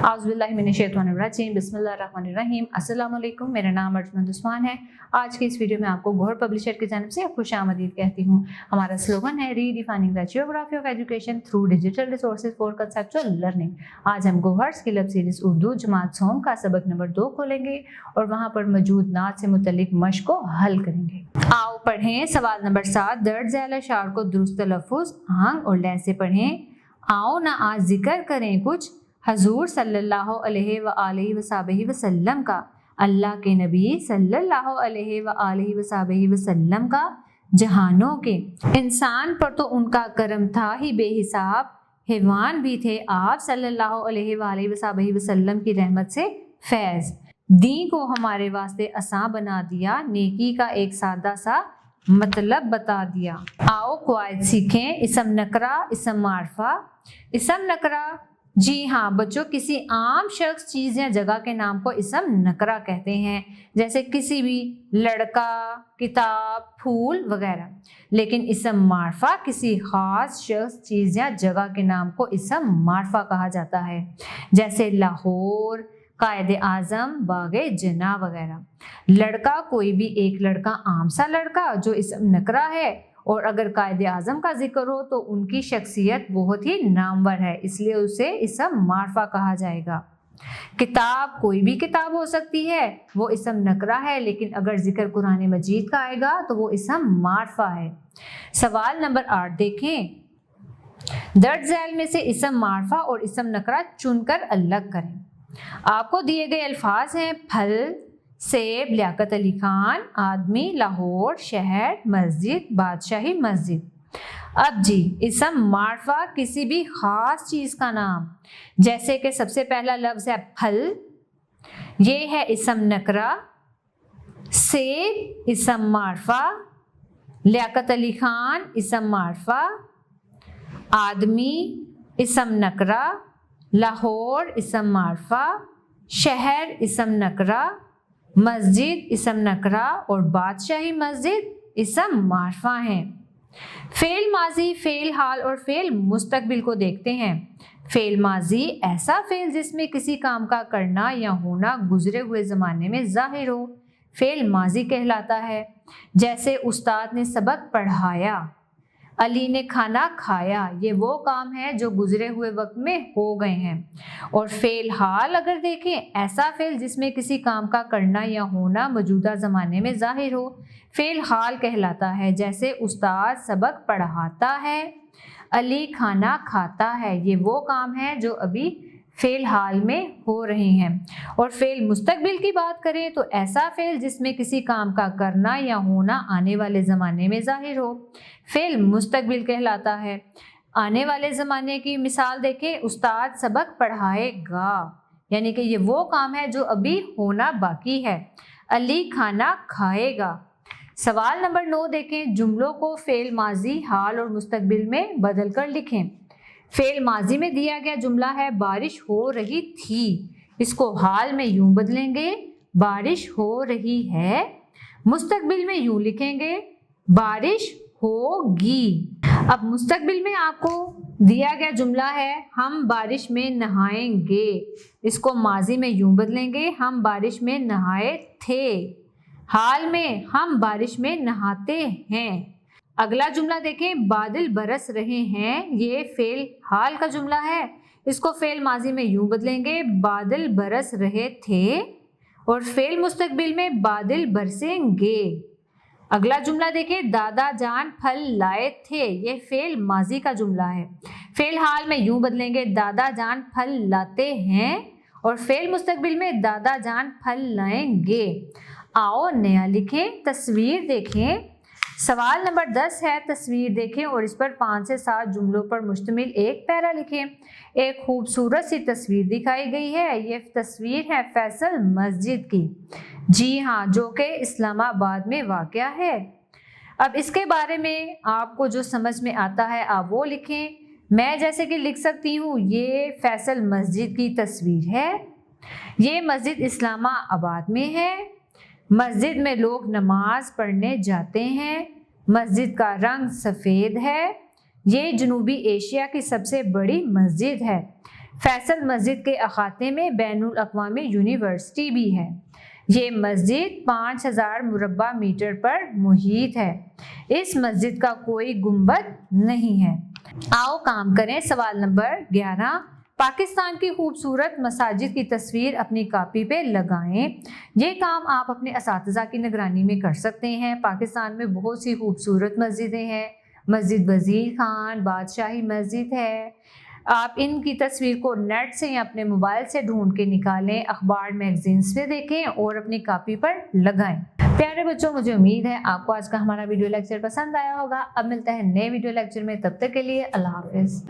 आउज़ुबिल्लाहिमिनश्शैतानिर्रजीम बिस्मिल्लाहिर्रहमानिर्रहीम। अस्सलाम वालेकुम, मेरा नाम अर्जुमंद उस्मान है। आज की इस वीडियो में आपको गौहर पब्लिशर की जानिब से खुश आमदीद कहती हूँ। हमारा स्लोगन है redefining the geography of education through digital resources for conceptual learning. आज हम Gauhar skill up series Urdu जमात सोम का सबक नंबर 2 खोलेंगे और वहाँ पर मौजूद नात से मुतल्लिक मश्क को हल करेंगे। आओ पढ़ें सवाल नंबर 7। दर्ज झैल अशार को दुरुस्त तलफ़्फ़ुज़, आहंग और लय से पढ़ें। आओ ना आज जिक्र करें कुछ हजूर सल्लल्लाहु अलैहि व आलिहि वसहबिहि वसल्लम का, अल्लाह के नबी सल्लल्लाहु अलैहि व आलिहि वसहबिहि वसल्लम का। जहानों के इंसान पर तो उनका करम था ही बेहिसाब, हैवान भी थे आप सल्लल्लाहु अलैहि व आलिहि वसहबिहि वसल्लम की रहमत से फैज़। दीन को हमारे वास्ते आसान बना दिया, नेकी का एक सादा सा मतलब बता दिया। आओ क़वाइद सीखें। इसम नकरा, इसम मारफा। इसम नकरा, जी हाँ बच्चों, किसी आम शख्स, चीज़ या जगह के नाम को इसम नकरा कहते हैं, जैसे किसी भी लड़का, किताब, फूल वगैरह। लेकिन इसम मारफा किसी खास शख्स, चीज़ या जगह के नाम को इसम मारफा कहा जाता है, जैसे लाहौर, कायदे आज़म, बागे जना वगैरह। लड़का, कोई भी एक लड़का, आम सा लड़का जो इसम नकरा है, और अगर कायदे आज़म का जिक्र हो तो उनकी शख्सियत बहुत ही नामवर है, इसलिए उसे इसम मारफा कहा जाएगा। किताब, कोई भी किताब हो सकती है, वो इसम नकरा है, लेकिन अगर जिक्र कुरान मजीद का आएगा तो वो इसम मारफा है। सवाल नंबर 8 देखें। दर्ज झैल में से इसम मारफा और इसम नकरा चुनकर अलग करें। आपको दिए गए अल्फाज हैं फल, सेब, लियाकत अली खान, आदमी, लाहौर, शहर, मस्जिद, बादशाही मस्जिद। अब जी, इसम मारफा किसी भी खास चीज़ का नाम, जैसे कि सबसे पहला लफ्ज़ है फल, ये है इसम नकरा। सेब इसम मारफा, लियाकत अली खान इसम मारफा, आदमी इसम नकरा, लाहौर इसम मारफा, शहर इसम नकरा, मस्जिद इसम नकरा और बादशाही मस्जिद इसम मारफा हैं। फ़ेल माजी, फ़ेल हाल और फ़ेल मुस्तकबिल को देखते हैं। फ़ेल माजी ऐसा फ़ेल जिसमें किसी काम का करना या होना गुजरे हुए ज़माने में ज़ाहिर हो, फ़ेल माजी कहलाता है, जैसे उस्ताद ने सबक पढ़ाया, अली ने खाना खाया, ये वो काम है जो गुजरे हुए वक्त में हो गए हैं। और फ़ेल हाल अगर देखें, ऐसा फ़ेल जिसमें किसी काम का करना या होना मौजूदा ज़माने में ज़ाहिर हो, फ़ेल हाल कहलाता है, जैसे उस्ताद सबक पढ़ाता है, अली खाना खाता है, ये वो काम है जो अभी फ़ेल हाल में हो रहे हैं। और फ़ेल मुस्तकबिल की बात करें तो ऐसा फ़ेल जिसमें किसी काम का करना या होना आने वाले ज़माने में ज़ाहिर हो, फ़ेल मुस्तकबिल कहलाता है। आने वाले ज़माने की मिसाल देखें, उस्ताद सबक पढ़ाएगा, यानी कि ये वो काम है जो अभी होना बाकी है। अली खाना खाएगा। सवाल नंबर 9 देखें। जुमलों को फ़ेल माजी, हाल और मुस्तकबिल में बदल कर लिखें। फ़ेल माजी में दिया गया जुमला है बारिश हो रही थी, इसको हाल में यूं बदलेंगे बारिश हो रही है। मुस्तकबिल में यूं लिखेंगे बारिश होगी। अब मुस्तकबिल में आपको दिया गया जुमला है हम बारिश में नहाएंगे, इसको माजी में यूं बदलेंगे हम बारिश में नहाए थे। हाल में हम बारिश में नहाते हैं। अगला जुमला देखें, बादल बरस रहे हैं, ये फ़ेल हाल का जुमला है, इसको फ़ेल माजी में यूं बदलेंगे बादल बरस रहे थे, और फ़ेल मुस्तकबिल में बादल बरसेंगे। अगला जुमला देखें, दादा जान फल लाए थे, ये फ़ेल माजी का जुमला है, फ़ेल हाल में यूं बदलेंगे दादा जान फल लाते हैं, और फ़ेल मुस्तकबिल में दादा जान फल लाएंगे। आओ नया लिखें। तस्वीर देखें। सवाल नंबर 10 है, तस्वीर देखें और इस पर 5 से 7 जुमलों पर मुश्तमिल एक पैरा लिखें। एक खूबसूरत सी तस्वीर दिखाई गई है, ये तस्वीर है फैसल मस्जिद की, जी हाँ, जो कि इस्लामाबाद में वाक़या है। अब इसके बारे में आपको जो समझ में आता है आप वो लिखें। मैं जैसे कि लिख सकती हूँ, ये फैसल मस्जिद की तस्वीर है, ये मस्जिद इस्लामाबाद में है, मस्जिद में लोग नमाज पढ़ने जाते हैं, मस्जिद का रंग सफ़ेद है, ये जनूबी एशिया की सबसे बड़ी मस्जिद है। فیصل مسجد کے احاطے میں بین الاقوامی یونیورسٹی بھی ہے۔ یہ مسجد 5000 مربع میٹر پر محیط ہے۔ اس مسجد کا کوئی گنبد نہیں ہے۔ آؤ کام کریں۔ سوال نمبر 11، پاکستان کی خوبصورت مساجد کی تصویر اپنی کاپی پہ لگائیں۔ یہ کام آپ اپنے اساتذہ کی نگرانی میں کر سکتے ہیں۔ پاکستان میں بہت سی خوبصورت مسجدیں ہیں۔ مسجد وزیر خان، بادشاہی مسجد ہے۔ آپ ان کی تصویر کو نیٹ سے یا اپنے موبائل سے ڈھونڈ کے نکالیں، اخبار میگزینز پہ دیکھیں اور اپنی کاپی پر لگائیں۔ پیارے بچوں، مجھے امید ہے آپ کو آج کا ہمارا ویڈیو لیکچر پسند آیا ہوگا۔ اب ملتے ہیں نئے ویڈیو لیکچر میں، تب تک کے لیے اللہ حافظ۔